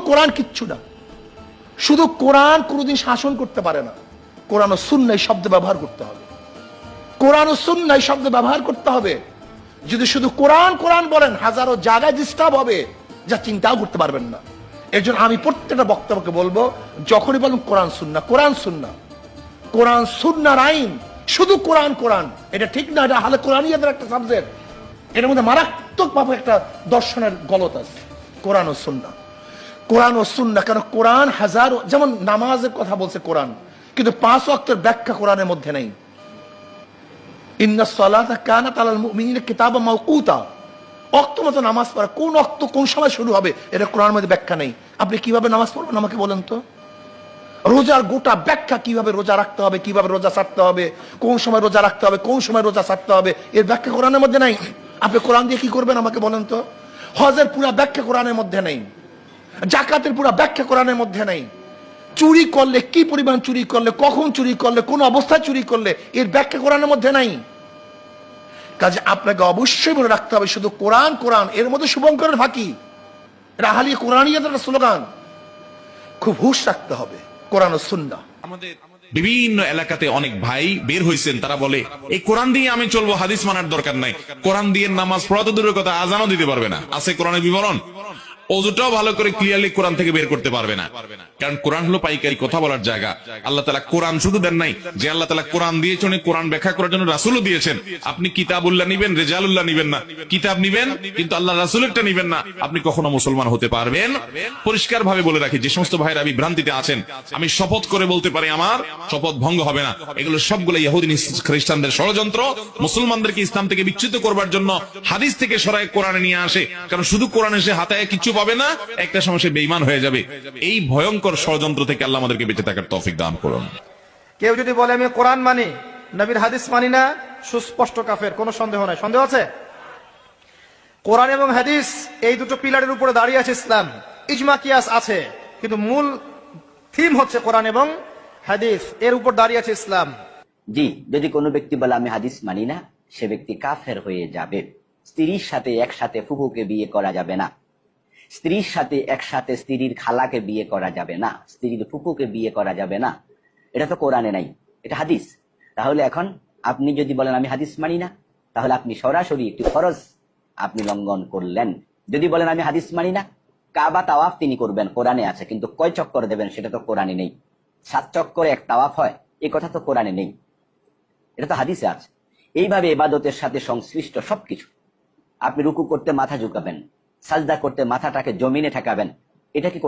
কোরআন কিচ্ছু না। শুধু কোরআন কোনোদিন শাসন করতে পারে না। কোরআন ও সুন্নাহ শব্দ ব্যবহার করতে হবে। কোরআন ও সুন্নাহ শব্দ ব্যবহার করতে হবে। যদি শুধু কোরআন কোরআন বলেন, হাজারো জায়গায় ডিস্টার্ব হবে, যা চিন্তাও করতে পারবেন না। এর জন্য আমি প্রত্যেকটা বক্তব্যকে বলবো, যখনই বলুন কোরআন সুন্নাহ, কোরআন সুন্নাহ, কোরআন সুন্নাহর আইন, শুধু কোরআন কোরআন, এটা ঠিক না। এটা হালে কোরআনিয়াদের একটা সাবজেক্ট। এর মধ্যে মারাত্মক ভাবে একটা দর্শনের গলত আছে। কোরআন ও সুন্নাহ, কোরআন ও সুন্নাহ। কারণ কোরআন হাজারো, যেমন নামাজের কথা বলছে কোরআন, কিন্তু 5 ওয়াক্তের ব্যাখ্যা কোরআনের মধ্যে নেই। ইন্নাস সালাতা কানাত আলাল মুমিনিনা কিতাবাম মাওকুতা। ওয়াক্ত মতো নামাজ পড়া, কোন ওয়াক্ত কোন সময় শুরু হবে, এটা কোরআনের মধ্যে ব্যাখ্যা নেই। আপনি কিভাবে নামাজ পড়বেন আমাকে বলেন তো? রোজার গোটা ব্যাখ্যা, কিভাবে রোজা রাখতে হবে, কিভাবে রোজা ছাড়তে হবে, কোন সময় রোজা রাখতে হবে, কোন সময় রোজা ছাড়তে হবে, এর ব্যাখ্যা কোরআনের মধ্যে নাই। আপনি কোরআন দিয়ে কি করবেন আমাকে বলেন তো? হজের পুরা ব্যাখ্যা কোরআনের মধ্যে নেই। জাকাতের পুরা ব্যাখ্যা কোরআনের মধ্যে নেই। চুরি করলে কি পরিমাণ চুরি করলে, কখন চুরি করলে, কোন অবস্থায় চুরি করলে, এর ব্যাখ্যা কোরআনের মধ্যে নাই। কাজে আপনাকে অবশ্যই মনে রাখতে হবে, শুধু কোরআন কোরআন, এর মধ্যে শুভঙ্করের ফাঁকি। এটা আহলি কোরআনিয়াতের একটা স্লোগান। খুব হুঁশ রাখতে হবে কোরআন ও সুন্নাহ। আমাদের বিভিন্ন এলাকাতে অনেক ভাই বের হয়েছেন, তারা বলে এই কোরআন দিয়ে আমি চলবো, হাদিস মানার দরকার নাই। কোরআন দিয়ে নামাজ পড়া তো দূরের কথা, আজানও দিতে পারবে না। আছে কোরআনের বিবরণ, ওযুটাও ভালো করে ক্লিয়ারলি কোরআন থেকে বের করতে পারবে না। কারণ কোরআন হলো পাইকারি কথা বলার জায়গা। আল্লাহ তাআলা কোরআন শুধু দেন নাই, যে আল্লাহ তাআলা কোরআন দিয়েছেন, কোরআন ব্যাখ্যা করার জন্য রাসূলও দিয়েছেন। আপনি কিতাবুল্লাহ নিবেন, রেজালুল্লাহ নিবেন না। কিতাব নিবেন কিন্তু আল্লাহ রাসূলেরটা নিবেন না, আপনি কখনো মুসলমান হতে পারবেন? পরিষ্কার ভাবে বলে রাখি, যে সমস্ত ভাইরা বিভ্রান্তিতে আছেন, আমি শপথ করে বলতে পারি আমার শপথ ভঙ্গ হবে না। এগুলো সবগুলো ইহুদি খ্রিস্টানদের ষড়যন্ত্র, মুসলমানদেরকে ইসলাম থেকে বিচ্যুত করবার জন্য হাদিস থেকে সরায় কোরআনে নিয়ে আসে। কারণ শুধু কোরআন এসে হাতায় কিছু পাবে না, একটা সময় সে বেঈমান হয়ে যাবে। এই ভয়ঙ্কর ষড়যন্ত্র থেকে আল্লাহ আমাদেরকে বেঁচে থাকার তৌফিক দান করুন। কেউ যদি বলে আমি কোরআন মানি, নবীর হাদিস মানি না, সুস্পষ্ট কাফের, কোনো সন্দেহ নাই। সন্দেহ আছে? কোরআন এবং হাদিস এই দুটো পিলারের উপরে দাঁড়িয়ে আছে ইসলাম। ইজমা কিয়াস আছে, কিন্তু মূল থিম হচ্ছে কোরআন এবং হাদিস, এর উপর দাঁড়িয়ে আছে ইসলাম। জি, যদি কোনো ব্যক্তি বলে আমি হাদিস মানি না, সে ব্যক্তি কাফের হয়ে যাবে। স্ত্রীর সাথে একসাথে ফুফুকে বিয়ে করা যাবে না। স্ত্রীর সাথে একসাথে স্ত্রীর খালাকে বিয়ে করা যাবে না। স্ত্রীর ফুফুকে বিয়ে করা যাবে না। এটা তো কোরআনে নাই, এটা হাদিস। তাহলে এখন আপনি যদি বলেন আমি হাদিস মানি না, তাহলে আপনি সরাসরি একটি ফরজ আপনি লঙ্ঘন করলেন। যদি বলেন আমি হাদিস মানি না, কাবা তাওয়াফ তিনি করবেন, কোরআনে আছে, কিন্তু কয় চক্কর দেবেন সেটা তো কোরআনে নেই। 7 চক্করে এক তাওয়াফ হয়, এই কথা তো কোরআনে নেই, এটা তো হাদিসে আছে। এইভাবে ইবাদতের সাথে সংশ্লিষ্ট সবকিছু, আপনি রুকু করতে মাথা ঝুঁকাবেন, সাজদা করতে মাথাটাকে জমিনে ঠেকাবেন, এটা কি